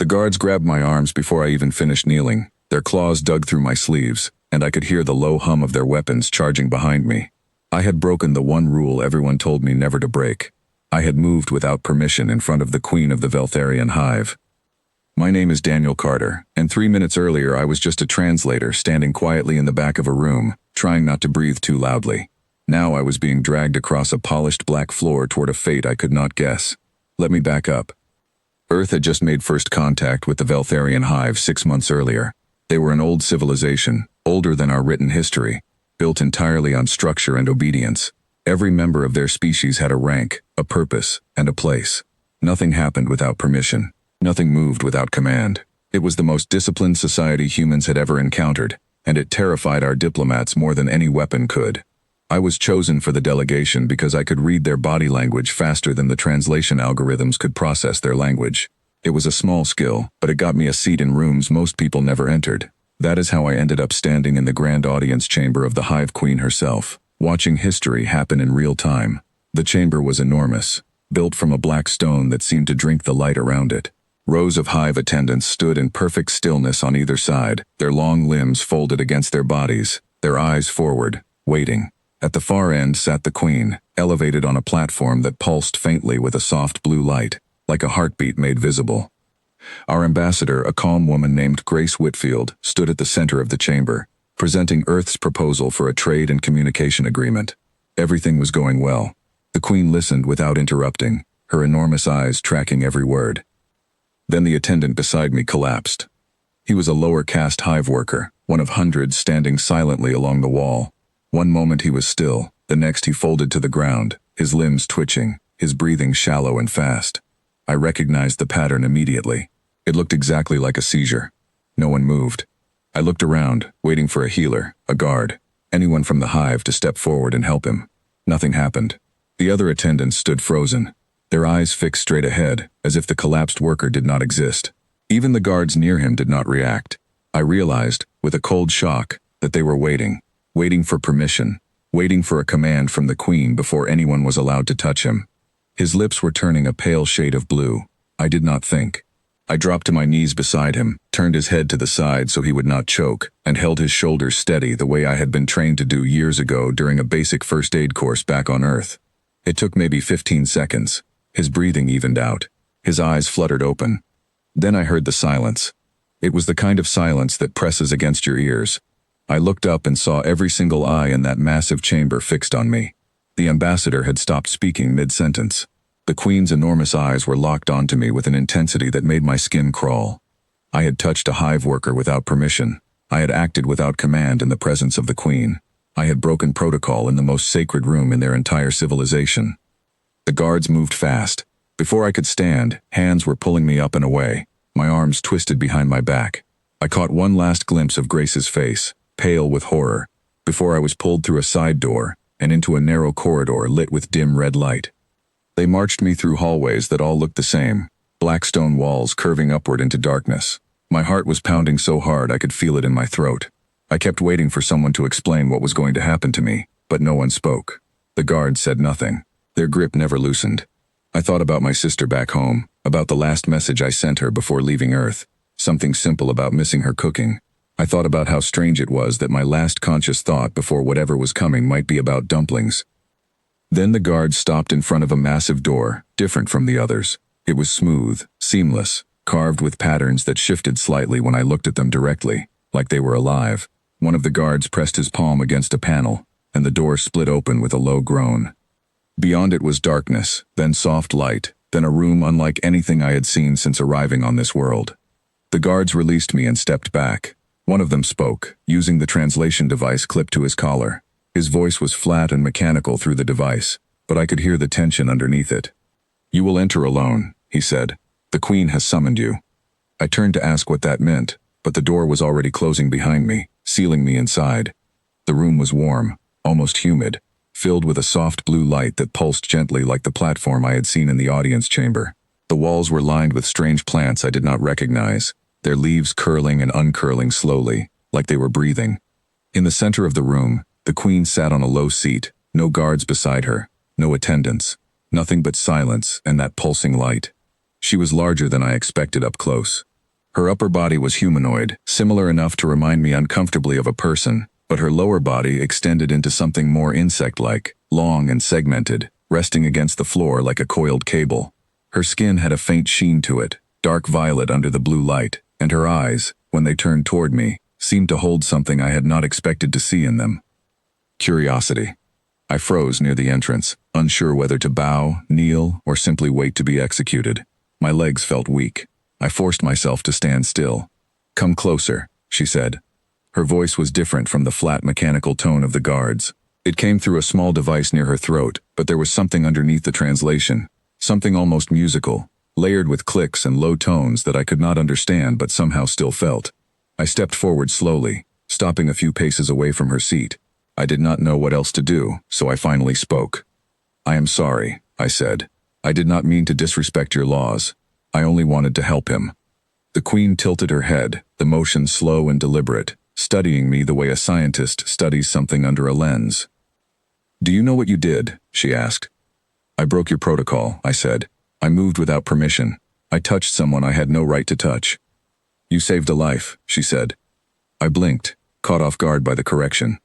guards grabbed my arms before I even finished kneeling. Their claws dug through my sleeves, and I could hear the low hum of their weapons charging behind me. I had broken the one rule everyone told me never to break. I had moved without permission in front of the queen of the Vel'tharion Hive. My name is Daniel Carter, and 3 minutes earlier I was just a translator standing quietly in the back of a room, trying not to breathe too loudly. Now I was being dragged across a polished black floor toward a fate I could not guess. Let me back up. Earth had just made first contact with the Vel'tharion Hive 6 months earlier. They were an old civilization, older than our written history, built entirely on structure and obedience. Every member of their species had a rank, a purpose, and a place. Nothing happened without permission. Nothing moved without command. It was the most disciplined society humans had ever encountered, and it terrified our diplomats more than any weapon could. I was chosen for the delegation because I could read their body language faster than the translation algorithms could process their language. It was a small skill, but it got me a seat in rooms most people never entered. That is how I ended up standing in the grand audience chamber of the Hive Queen herself, watching history happen in real time. The chamber was enormous, built from a black stone that seemed to drink the light around it. Rows of Hive attendants stood in perfect stillness on either side, their long limbs folded against their bodies, their eyes forward, waiting. At the far end sat the queen, elevated on a platform that pulsed faintly with a soft blue light, like a heartbeat made visible. Our ambassador, a calm woman named Grace Whitfield, stood at the center of the chamber, presenting Earth's proposal for a trade and communication agreement. Everything was going well. The queen listened without interrupting, her enormous eyes tracking every word. Then the attendant beside me collapsed. He was a lower caste hive worker, one of hundreds standing silently along the wall. One moment he was still, the next he folded to the ground, his limbs twitching, his breathing shallow and fast. I recognized the pattern immediately. It looked exactly like a seizure. No one moved. I looked around, waiting for a healer, a guard, anyone from the hive to step forward and help him. Nothing happened. The other attendants stood frozen, their eyes fixed straight ahead, as if the collapsed worker did not exist. Even the guards near him did not react. I realized, with a cold shock, that they were waiting for permission, waiting for a command from the queen before anyone was allowed to touch him. His lips were turning a pale shade of blue. I did not think. I dropped to my knees beside him, turned his head to the side so he would not choke, and held his shoulders steady the way I had been trained to do years ago during a basic first aid course back on Earth. It took maybe 15 seconds. His breathing evened out. His eyes fluttered open. Then I heard the silence. It was the kind of silence that presses against your ears. I looked up and saw every single eye in that massive chamber fixed on me. The ambassador had stopped speaking mid-sentence. The queen's enormous eyes were locked onto me with an intensity that made my skin crawl. I had touched a hive worker without permission. I had acted without command in the presence of the queen. I had broken protocol in the most sacred room in their entire civilization. The guards moved fast. Before I could stand, hands were pulling me up and away, my arms twisted behind my back. I caught one last glimpse of Grace's face, pale with horror, before I was pulled through a side door and into a narrow corridor lit with dim red light. They marched me through hallways that all looked the same, black stone walls curving upward into darkness. My heart was pounding so hard I could feel it in my throat. I kept waiting for someone to explain what was going to happen to me, but no one spoke. The guards said nothing. Their grip never loosened. I thought about my sister back home, about the last message I sent her before leaving Earth, something simple about missing her cooking. I thought about how strange it was that my last conscious thought before whatever was coming might be about dumplings. Then the guard stopped in front of a massive door, different from the others. It was smooth, seamless, carved with patterns that shifted slightly when I looked at them directly, like they were alive. One of the guards pressed his palm against a panel, and the door split open with a low groan. Beyond it was darkness, then soft light, then a room unlike anything I had seen since arriving on this world. The guards released me and stepped back. One of them spoke, using the translation device clipped to his collar. His voice was flat and mechanical through the device, but I could hear the tension underneath it. "You will enter alone," he said. "The queen has summoned you." I turned to ask what that meant, but the door was already closing behind me, sealing me inside. The room was warm, almost humid, filled with a soft blue light that pulsed gently like the platform I had seen in the audience chamber. The walls were lined with strange plants I did not recognize, their leaves curling and uncurling slowly, like they were breathing. In the center of the room, the queen sat on a low seat, no guards beside her, no attendants, nothing but silence and that pulsing light. She was larger than I expected up close. Her upper body was humanoid, similar enough to remind me uncomfortably of a person, but her lower body extended into something more insect-like, long and segmented, resting against the floor like a coiled cable. Her skin had a faint sheen to it, dark violet under the blue light, and her eyes, when they turned toward me, seemed to hold something I had not expected to see in them. Curiosity. I froze near the entrance, unsure whether to bow, kneel, or simply wait to be executed. My legs felt weak. I forced myself to stand still. "Come closer," she said. Her voice was different from the flat mechanical tone of the guards. It came through a small device near her throat, but there was something underneath the translation, something almost musical, layered with clicks and low tones that I could not understand but somehow still felt. I stepped forward slowly, stopping a few paces away from her seat. I did not know what else to do, so I finally spoke. "I am sorry," I said. "I did not mean to disrespect your laws. I only wanted to help him." The Queen tilted her head, the motion slow and deliberate, studying me the way a scientist studies something under a lens. "Do you know what you did?" she asked. "I broke your protocol," I said. "I moved without permission. I touched someone I had no right to touch." "You saved a life," she said. I blinked, caught off guard by the correction.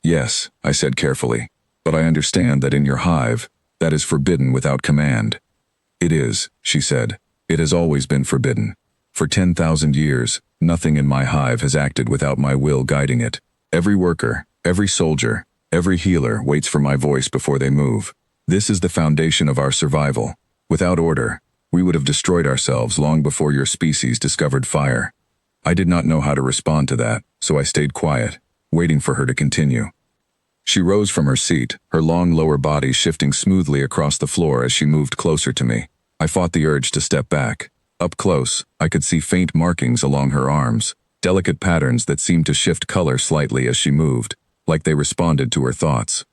"Yes," I said carefully, "but I understand that in your hive, that is forbidden without command." "It is," she said. "It has always been forbidden. For 10,000 years, nothing in my hive has acted without my will guiding it. Every worker, every soldier, every healer waits for my voice before they move. This is the foundation of our survival. Without order, we would have destroyed ourselves long before your species discovered fire." I did not know how to respond to that, so I stayed quiet, waiting for her to continue. She rose from her seat, her long lower body shifting smoothly across the floor as she moved closer to me. I fought the urge to step back. Up close, I could see faint markings along her arms, delicate patterns that seemed to shift color slightly as she moved, like they responded to her thoughts.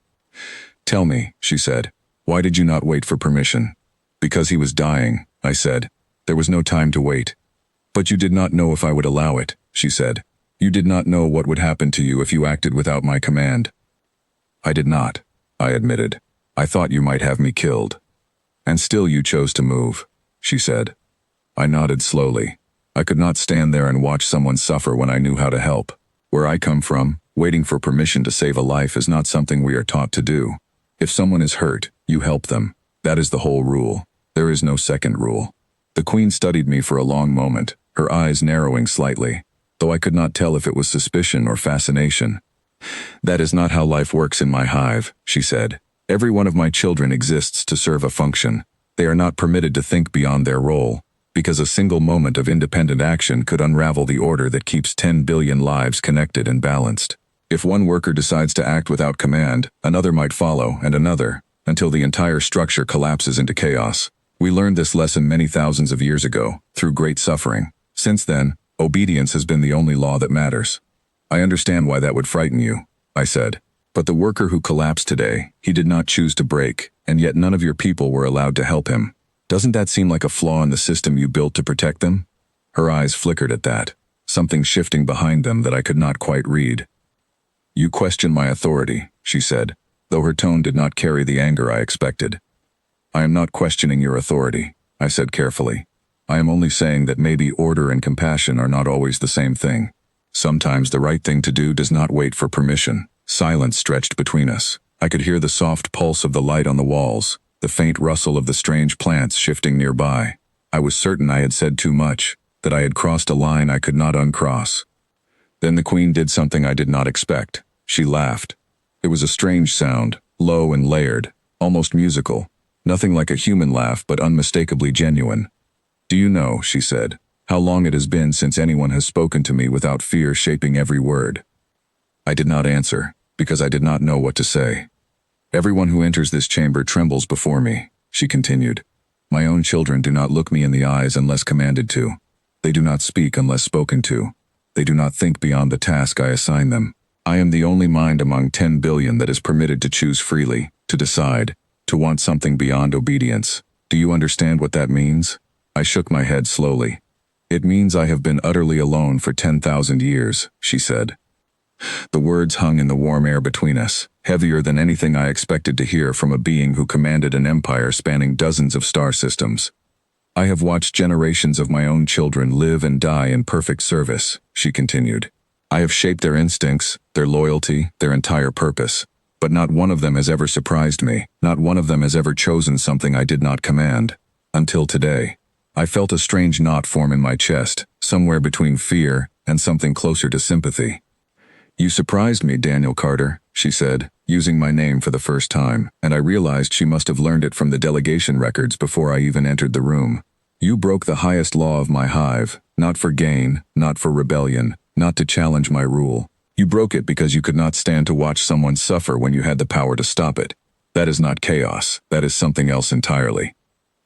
"Tell me," she said, "why did you not wait for permission?" "Because he was dying," I said. "There was no time to wait." "But you did not know if I would allow it," she said. "You did not know what would happen to you if you acted without my command." "I did not," I admitted. "I thought you might have me killed." "And still you chose to move," she said. I nodded slowly. I could not stand there and watch someone suffer when I knew how to help. Where I come from, waiting for permission to save a life is not something we are taught to do. If someone is hurt, you help them. That is the whole rule. There is no second rule. The Queen studied me for a long moment, her eyes narrowing slightly, though I could not tell if it was suspicion or fascination. "That is not how life works in my hive," she said. "Every one of my children exists to serve a function. They are not permitted to think beyond their role, because a single moment of independent action could unravel the order that keeps 10 billion lives connected and balanced. If one worker decides to act without command, another might follow, and another, until the entire structure collapses into chaos. We learned this lesson many thousands of years ago, through great suffering. Since then, obedience has been the only law that matters." "I understand why that would frighten you," I said. "But the worker who collapsed today, he did not choose to break, and yet none of your people were allowed to help him. Doesn't that seem like a flaw in the system you built to protect them?" Her eyes flickered at that, something shifting behind them that I could not quite read. "You question my authority," she said, though her tone did not carry the anger I expected. "I am not questioning your authority," I said carefully. "I am only saying that maybe order and compassion are not always the same thing. Sometimes the right thing to do does not wait for permission." Silence stretched between us. I could hear the soft pulse of the light on the walls, the faint rustle of the strange plants shifting nearby. I was certain I had said too much, that I had crossed a line I could not uncross. Then the Queen did something I did not expect. She laughed. It was a strange sound, low and layered, almost musical. Nothing like a human laugh, but unmistakably genuine. "Do you know," she said, "how long it has been since anyone has spoken to me without fear shaping every word?" I did not answer, because I did not know what to say. "Everyone who enters this chamber trembles before me," she continued. "My own children do not look me in the eyes unless commanded to. They do not speak unless spoken to. They do not think beyond the task I assign them. I am the only mind among 10 billion that is permitted to choose freely, to decide, to want something beyond obedience. Do you understand what that means?" I shook my head slowly. "It means I have been utterly alone for 10,000 years, she said. The words hung in the warm air between us, heavier than anything I expected to hear from a being who commanded an empire spanning dozens of star systems. I have watched generations of my own children live and die in perfect service, she continued. I have shaped their instincts, their loyalty, their entire purpose. But not one of them has ever surprised me. Not one of them has ever chosen something I did not command. Until today. I felt a strange knot form in my chest, somewhere between fear and something closer to sympathy. You surprised me, Daniel Carter, she said, using my name for the first time, and I realized she must have learned it from the delegation records before I even entered the room. You broke the highest law of my hive, not for gain, not for rebellion, not to challenge my rule. You broke it because you could not stand to watch someone suffer when you had the power to stop it. That is not chaos, that is something else entirely.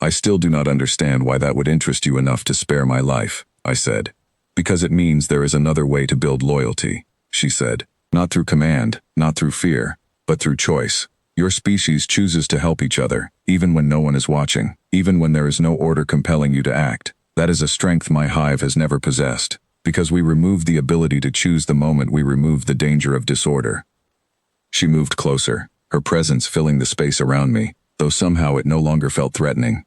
I still do not understand why that would interest you enough to spare my life, I said. Because it means there is another way to build loyalty, she said. Not through command, not through fear, but through choice. Your species chooses to help each other, even when no one is watching, even when there is no order compelling you to act. That is a strength my hive has never possessed. Because we removed the ability to choose the moment we removed the danger of disorder. She moved closer, her presence filling the space around me, though somehow it no longer felt threatening.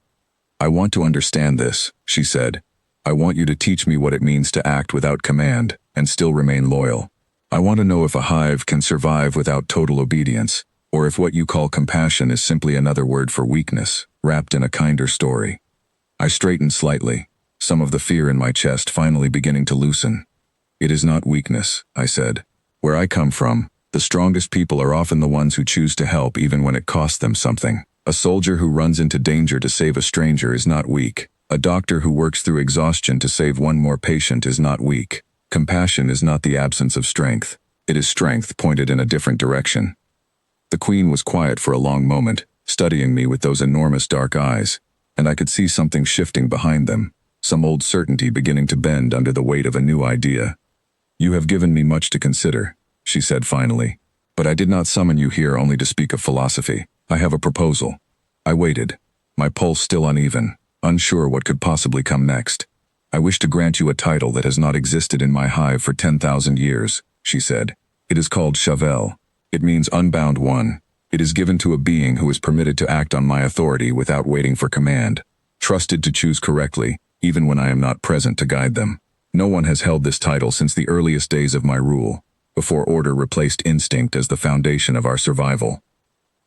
I want to understand this, she said. I want you to teach me what it means to act without command and still remain loyal. I want to know if a hive can survive without total obedience, or if what you call compassion is simply another word for weakness, wrapped in a kinder story. I straightened slightly, some of the fear in my chest finally beginning to loosen. It is not weakness, I said. Where I come from, the strongest people are often the ones who choose to help even when it costs them something. A soldier who runs into danger to save a stranger is not weak. A doctor who works through exhaustion to save one more patient is not weak. Compassion is not the absence of strength. It is strength pointed in a different direction. The Queen was quiet for a long moment, studying me with those enormous dark eyes, and I could see something shifting behind them. Some old certainty beginning to bend under the weight of a new idea. You have given me much to consider, she said finally. But I did not summon you here only to speak of philosophy. I have a proposal. I waited, my pulse still uneven, unsure what could possibly come next. I wish to grant you a title that has not existed in my hive for 10,000 years, she said. It is called Chevelle. It means unbound one. It is given to a being who is permitted to act on my authority without waiting for command, trusted to choose correctly, even when I am not present to guide them. No one has held this title since the earliest days of my rule, before order replaced instinct as the foundation of our survival.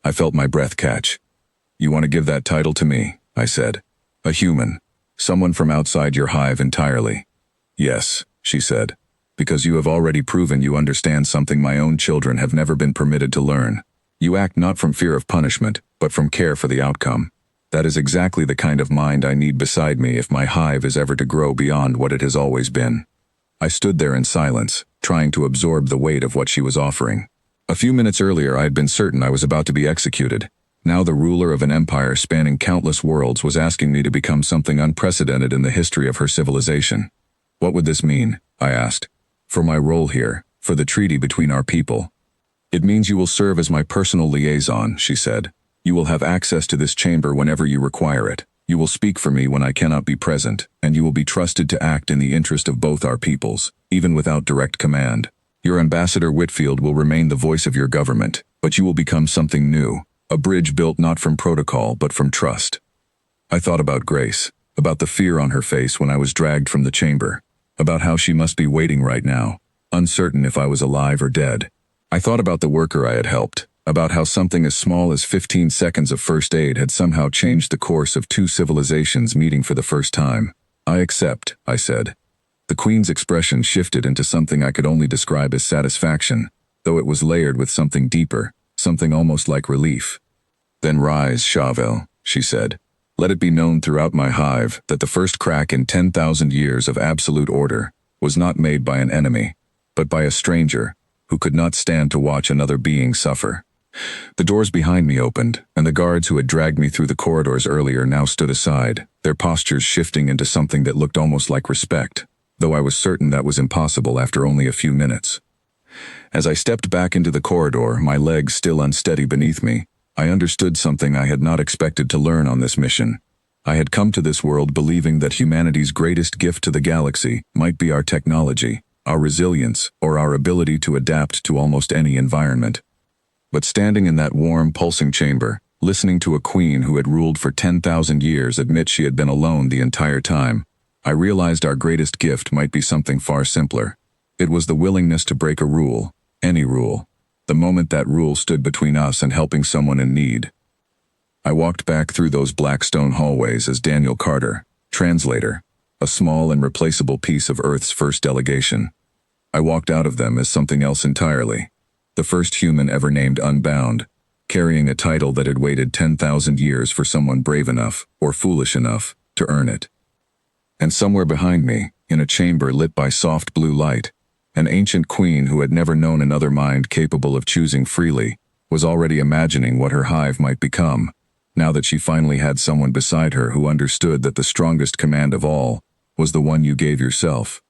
I felt my breath catch. You want to give that title to me, I said. A human. Someone from outside your hive entirely. Yes, she said. Because you have already proven you understand something my own children have never been permitted to learn. You act not from fear of punishment, but from care for the outcome. That is exactly the kind of mind I need beside me if my hive is ever to grow beyond what it has always been. I stood there in silence, trying to absorb the weight of what she was offering. A few minutes earlier I had been certain I was about to be executed. Now the ruler of an empire spanning countless worlds was asking me to become something unprecedented in the history of her civilization. What would this mean? I asked. For my role here, for the treaty between our people. It means you will serve as my personal liaison, she said. You will have access to this chamber whenever you require it. You will speak for me when I cannot be present, and you will be trusted to act in the interest of both our peoples, even without direct command. Your ambassador Whitfield will remain the voice of your government, but you will become something new, a bridge built not from protocol but from trust. I thought about Grace, about the fear on her face when I was dragged from the chamber, about how she must be waiting right now, uncertain if I was alive or dead. I thought about the worker I had helped, about how something as small as 15 seconds of first aid had somehow changed the course of two civilizations meeting for the first time. I accept, I said. The Queen's expression shifted into something I could only describe as satisfaction, though it was layered with something deeper, something almost like relief. Then rise, Chevelle, she said. Let it be known throughout my hive that the first crack in 10,000 years of absolute order was not made by an enemy, but by a stranger who could not stand to watch another being suffer. The doors behind me opened, and the guards who had dragged me through the corridors earlier now stood aside, their postures shifting into something that looked almost like respect, though I was certain that was impossible after only a few minutes. As I stepped back into the corridor, my legs still unsteady beneath me, I understood something I had not expected to learn on this mission. I had come to this world believing that humanity's greatest gift to the galaxy might be our technology, our resilience, or our ability to adapt to almost any environment. But standing in that warm, pulsing chamber, Listening to a queen who had ruled for 10,000 years admit she had been alone the entire time, I realized our greatest gift might be something far simpler. It was the willingness to break a rule, any rule, the moment that rule stood between us and helping someone in need. I walked back through those black stone hallways as Daniel Carter, translator, a small and replaceable piece of Earth's first delegation. I walked out of them as something else entirely, the first human ever named Unbound, carrying a title that had waited 10,000 years for someone brave enough, or foolish enough, to earn it. And somewhere behind me, in a chamber lit by soft blue light, an ancient queen who had never known another mind capable of choosing freely, was already imagining what her hive might become, now that she finally had someone beside her who understood that the strongest command of all was the one you gave yourself.